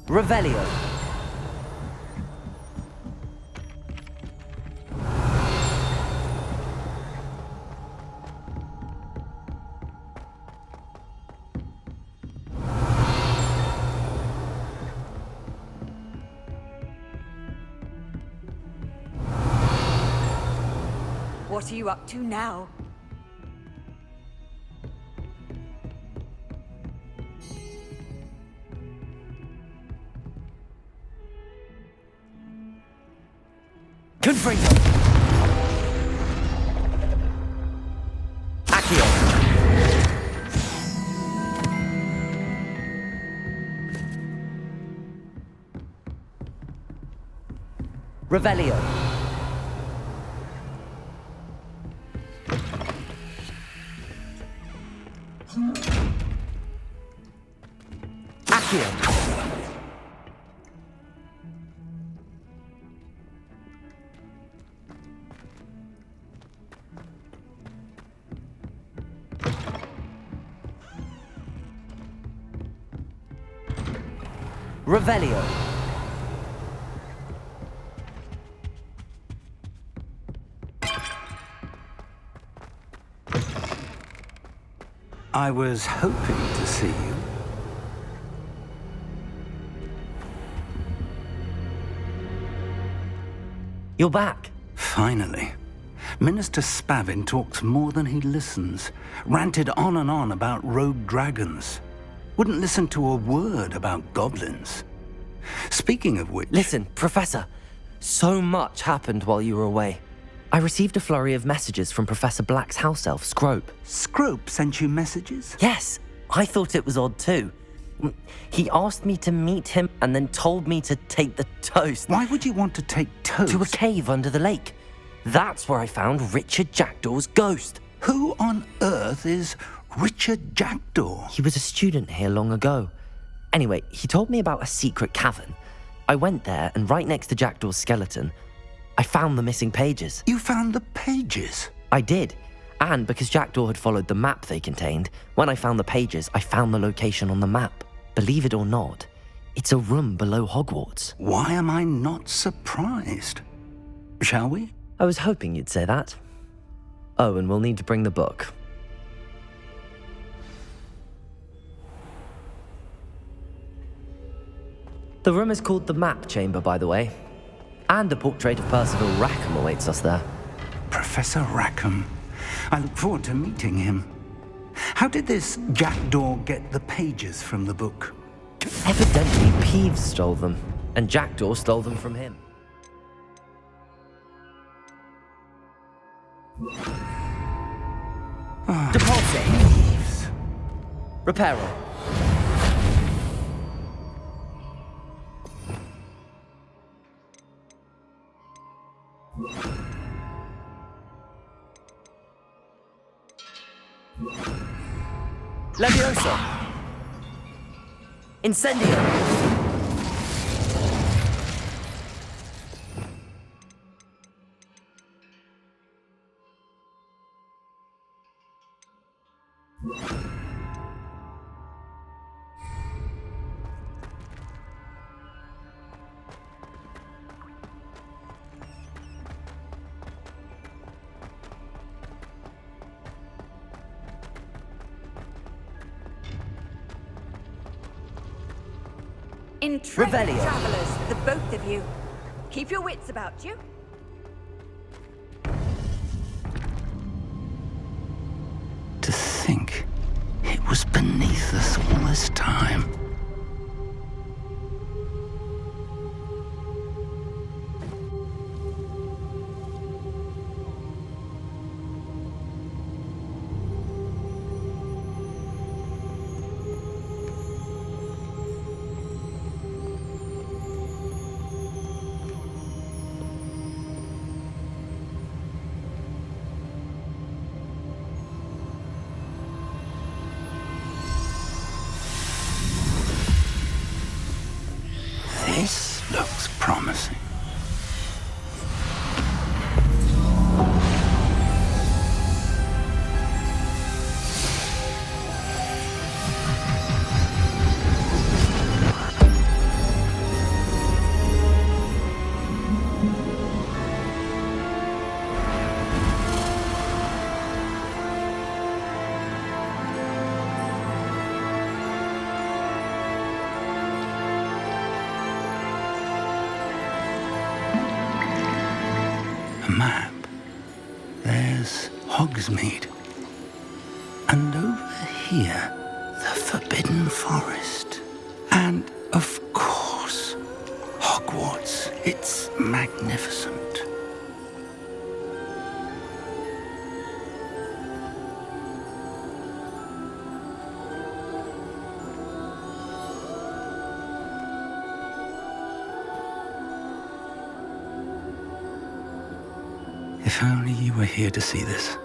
Revelio. What are you up to now? Confringo. Accio. Revelio. Accio. Revelio. I was hoping to see you. You're back. Finally. Minister Spavin talks more than he listens. Ranted on and on about rogue dragons. Wouldn't listen to a word about goblins. Speaking of which... Listen, Professor. So much happened while you were away. I received a flurry of messages from Professor Black's house elf, Scrope. Scrope sent you messages? Yes, I thought it was odd too. He asked me to meet him and then told me to take the toast. Why would you want to take toast? To a cave under the lake. That's where I found Richard Jackdaw's ghost. Who on earth is Richard Jackdaw? He was a student here long ago. Anyway, he told me about a secret cavern. I went there, and right next to Jackdaw's skeleton, I found the missing pages. You found the pages? I did. And because Jackdaw had followed the map they contained, when I found the pages, I found the location on the map. Believe it or not, it's a room below Hogwarts. Why am I not surprised? Shall we? I was hoping you'd say that. Oh, and we'll need to bring the book. The room is called the Map Chamber, by the way. And a portrait of Percival Rackham awaits us there. Professor Rackham. I look forward to meeting him. How did this Jackdaw get the pages from the book? Evidently, Peeves stole them, and Jackdaw stole them from him. Depulse. Peeves. Reparo. Leviosa. Incendio. Intrepid Revelio. travelers, the both of you. Keep your wits about you. To think it was beneath us all this time. This looks promising. A map. There's Hogsmeade. And over here, the Forbidden Forest. And, of course, Hogwarts. It's magnificent. If only you were here to see this.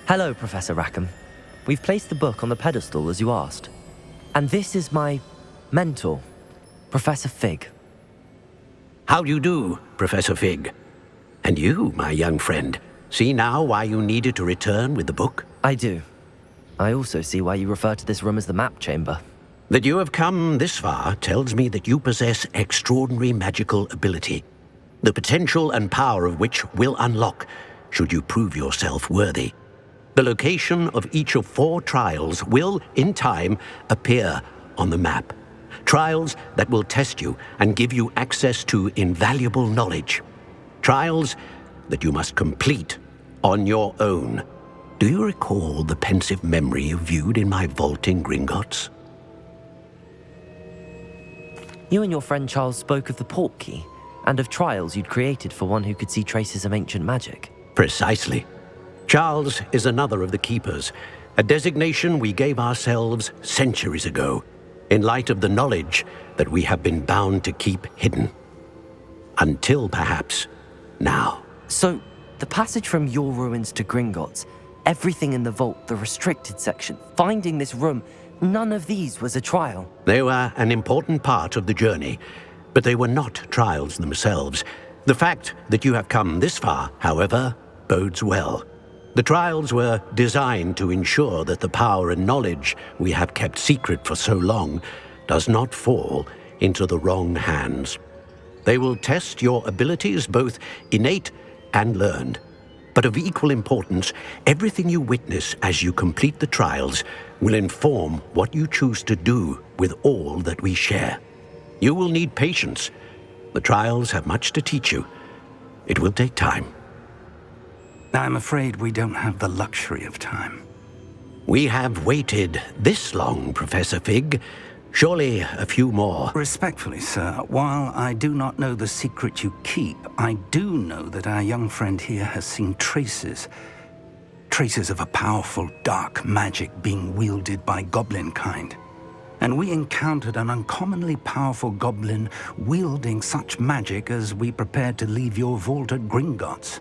Hello, Professor Rackham. We've placed the book on the pedestal as you asked. And this is my mentor, Professor Fig. How do you do, Professor Fig? And you, my young friend, see now why you needed to return with the book? I do. I also see why you refer to this room as the map chamber. That you have come this far tells me that you possess extraordinary magical ability, the potential and power of which will unlock should you prove yourself worthy. The location of each of 4 trials will, in time, appear on the map. Trials that will test you and give you access to invaluable knowledge. Trials that you must complete on your own. Do you recall the pensive memory you viewed in my vault in Gringotts? You and your friend Charles spoke of the Portkey and of trials you'd created for one who could see traces of ancient magic. Precisely. Charles is another of the Keepers, a designation we gave ourselves centuries ago, in light of the knowledge that we have been bound to keep hidden. Until perhaps now. So, the passage from your ruins to Gringotts, everything in the vault, the restricted section, finding this room, none of these was a trial. They were an important part of the journey, but they were not trials themselves. The fact that you have come this far, however, bodes well. The trials were designed to ensure that the power and knowledge we have kept secret for so long does not fall into the wrong hands. They will test your abilities, both innate and learned. But of equal importance, everything you witness as you complete the trials will inform what you choose to do with all that we share. You will need patience. The trials have much to teach you. It will take time. I'm afraid we don't have the luxury of time. We have waited this long, Professor Fig. Surely a few more. Respectfully, sir, while I do not know the secret you keep, I do know that our young friend here has seen traces of a powerful dark magic being wielded by goblin kind. And we encountered an uncommonly powerful goblin wielding such magic as we prepared to leave your vault at Gringotts.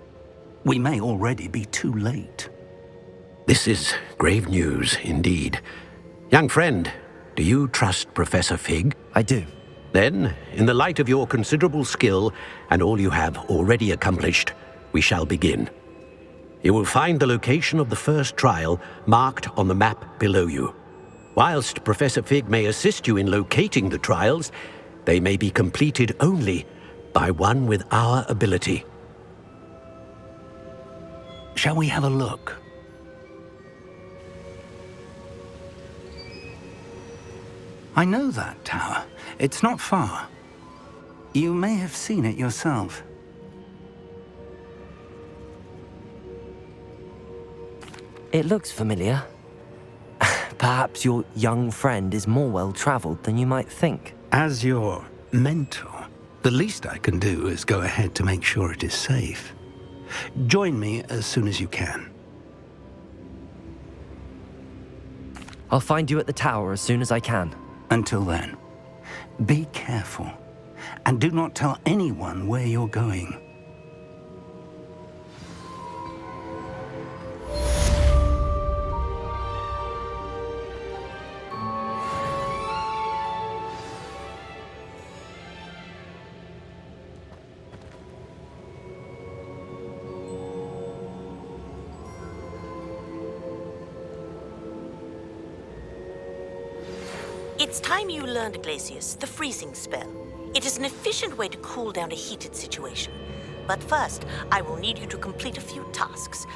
We may already be too late. This is grave news indeed. Young friend, do you trust Professor Fig? I do. Then, in the light of your considerable skill and all you have already accomplished, we shall begin. You will find the location of the first trial marked on the map below you. Whilst Professor Fig may assist you in locating the trials, they may be completed only by one with our ability. Shall we have a look? I know that tower. It's not far. You may have seen it yourself. It looks familiar. Perhaps your young friend is more well-traveled than you might think. As your mentor, the least I can do is go ahead to make sure it is safe. Join me as soon as you can. I'll find you at the tower as soon as I can. Until then, be careful, and do not tell anyone where you're going. It's time you learned, Glacius, the freezing spell. It is an efficient way to cool down a heated situation. But first, I will need you to complete a few tasks.